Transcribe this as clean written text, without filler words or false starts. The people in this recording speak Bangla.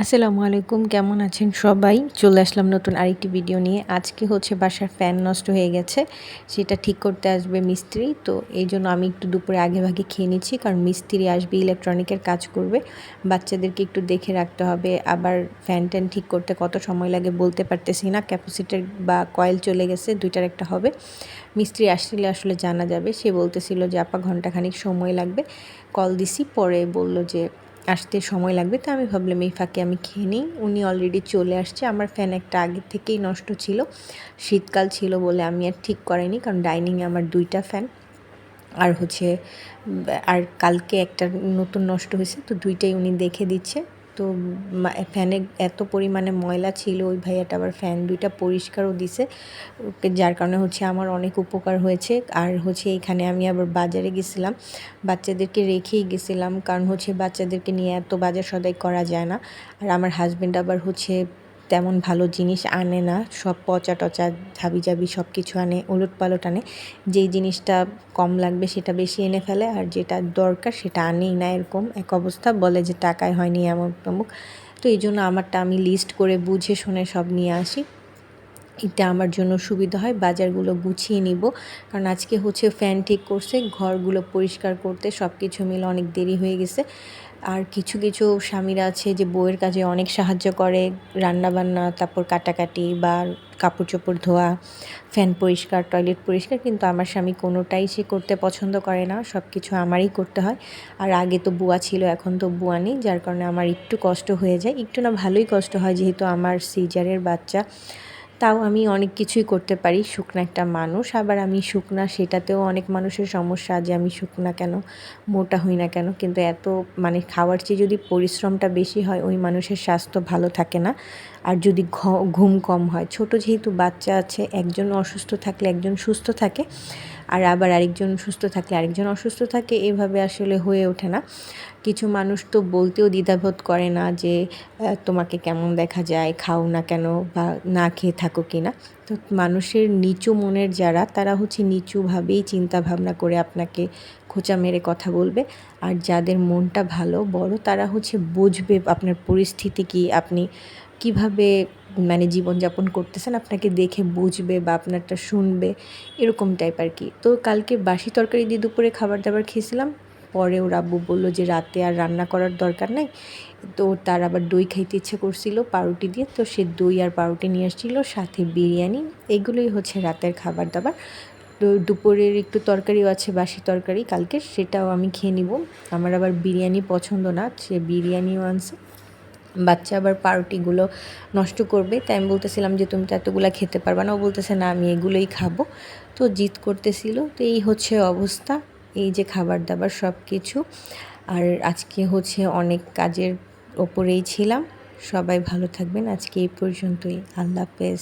আসসালামু আলাইকুম, কেমন আছেন সবাই? চলে আসলাম নতুন আরেকটি ভিডিও নিয়ে। আজকে হচ্ছে বাসার ফ্যান নষ্ট হয়ে গেছে, সেটা ঠিক করতে আসবে মিস্ত্রি। তো এই জন্য আমি একটু দুপুরে আগেভাগে খেয়ে নিচ্ছি, কারণ মিস্ত্রি আসবে, ইলেকট্রনিকের কাজ করবে, বাচ্চাদেরকে একটু দেখে রাখতে হবে। আবার ফ্যান ট্যান ঠিক করতে কত সময় লাগে বলতে পারতেছি না, ক্যাপাসিটার বা কয়েল চলে গেছে, দুইটার একটা হবে। মিস্ত্রি আসলে আসলে জানা যাবে। সে বলতেছিল যে আপা ঘন্টাখানিক সময় লাগবে। কল দিছি, পরে বলল যে আসতে সময় লাগবে। তো আমি ভাবলাম এই ফাঁকে আমি খেয়ে নিই। উনি অলরেডি চলে আসছে। আমার ফ্যান একটা আগের থেকেই নষ্ট ছিল, শীতকাল ছিল বলে আমি আর ঠিক করাইনি, কারণ ডাইনিংয়ে আমার 2টা ফ্যান আর হচ্ছে আর কালকে একটা নতুন নষ্ট হয়েছে, তো 2টাই উনি দেখে দিচ্ছে। তো ফ্যানে এত পরিমাণে ময়লা ছিল, ওই ভাইয়াটা আবার ফ্যান 2টা পরিষ্কারও দিছে, যার কারণে হচ্ছে আমার অনেক উপকার হয়েছে। আর হচ্ছে এখানে আমি আবার বাজারে গেছিলাম, বাচ্চাদেরকে রেখেই গেছিলাম, কারণ হচ্ছে বাচ্চাদেরকে নিয়ে এত বাজার সদাই করা যায় না। আর আমার হাজব্যান্ড আবার হচ্ছে তেমন ভালো জিনিস আনে না, সব পচা টচা ঝাবি সব কিছু আনে, ওলটপালট আনে। যেই জিনিসটা কম লাগবে সেটা বেশি এনে ফেলে, আর যেটা দরকার সেটা আনেই না। এরকম এক অবস্থা, বলে যে টাকায় হয়নি এমন তমুক। তো এই জন্য আমারটা আমি লিস্ট করে বুঝে শুনে সব নিয়ে আসি, এটা আমার জন্য সুবিধা হয়। বাজারগুলো গুছিয়ে নিব, কারণ আজকে হচ্ছে ফ্যান ঠিক করছে, ঘরগুলো পরিষ্কার করতে সব কিছু মিলে অনেক দেরি হয়ে গেছে। আর কিছু কিছু স্বামীরা আছে যে বউয়ের কাজে অনেক সাহায্য করে, রান্নাবান্না, তারপর কাটাকাটি বা কাপড় চোপড় ধোয়া, ফ্যান পরিষ্কার, টয়লেট পরিষ্কার, কিন্তু আমার স্বামী কোনোটাই সে করতে পছন্দ করে না, সব কিছু আমারই করতে হয়। আর আগে তো বুয়া ছিল, এখন তো বুয়া নেই, যার কারণে আমার একটু কষ্ট হয়ে যায়, একটু না ভালোই কষ্ট হয়, যেহেতু আমার সিজারের বাচ্চা। তাও আমি অনেক কিছুই করতে পারি, শুকনা একটা মানুষ। আবার আমি শুকনা, সেটাতেও অনেক মানুষের সমস্যা যে আমি শুকনা কেন, মোটা হই না কেন। কিন্তু এত মানে খাওয়ার চেয়ে যদি পরিশ্রমটা বেশি হয়, ওই মানুষের স্বাস্থ্য ভালো থাকে না। আর যদি ঘুম কম হয়, ছোট যেহেতু বাচ্চা আছে, একজন অসুস্থ থাকলে একজন সুস্থ থাকে, আর আবার আরেকজন সুস্থ থাকলে আরেকজন অসুস্থ থাকে, এভাবে আসলে হয়ে ওঠে না। কিছু মানুষ তো বলতেও দ্বিধাবোধ করে না যে তোমাকে কেমন দেখা যায়, খাও না কেন, বা না খেয়ে থাকো কি না। তো মানুষের নিচু মনের যারা, তারা হচ্ছে নিচুভাবেই চিন্তা ভাবনা করে আপনাকে খোঁচা মেরে কথা বলবে। আর যাদের মনটা ভালো বড়, তারা হচ্ছে বুঝবে আপনার পরিস্থিতি কি, আপনি কিভাবে মানে জীবনযাপন করতেছেন, আপনাকে দেখে বুঝবে বা আপনারটা শুনবে, এরকম টাইপ আর কি। তো কালকে বাসি তরকারি দিয়ে দুপুরে খাবার দাবার খেয়েছিলাম। পরে ওর আব্বু বললো যে রাতে আর রান্না করার দরকার নাই। তো তার আবার দই খাইতে ইচ্ছে করছিল পাউরুটি দিয়ে, তো সে দই আর পাউরুটি নিয়ে আসছিলো, সাথে বিরিয়ানি। এগুলোই হচ্ছে রাতের খাবার দাবার। তো দুপুরের একটু তরকারিও আছে, বাসি তরকারি কালকে, সেটাও আমি খেয়ে নিব। আমার আবার বিরিয়ানি পছন্দ না, সে বিরিয়ানিও আনছে। বাচ্চা আবার পাউরুটিগুলো নষ্ট করবে, তাই আমি বলতেছিলাম যে তুমি তো এতগুলা খেতে পারবে না। ও বলতেছে না, আমি এগুলোই খাবো। তো জিদ করতেছিল। তো এই হচ্ছে অবস্থা, এই যে খাবার দাবার সব কিছু। আর আজকে হচ্ছে অনেক কাজের ওপরেই ছিলাম। সবাই ভালো থাকবেন, আজকে এই পর্যন্তই। আল্লাহ হাফেজ।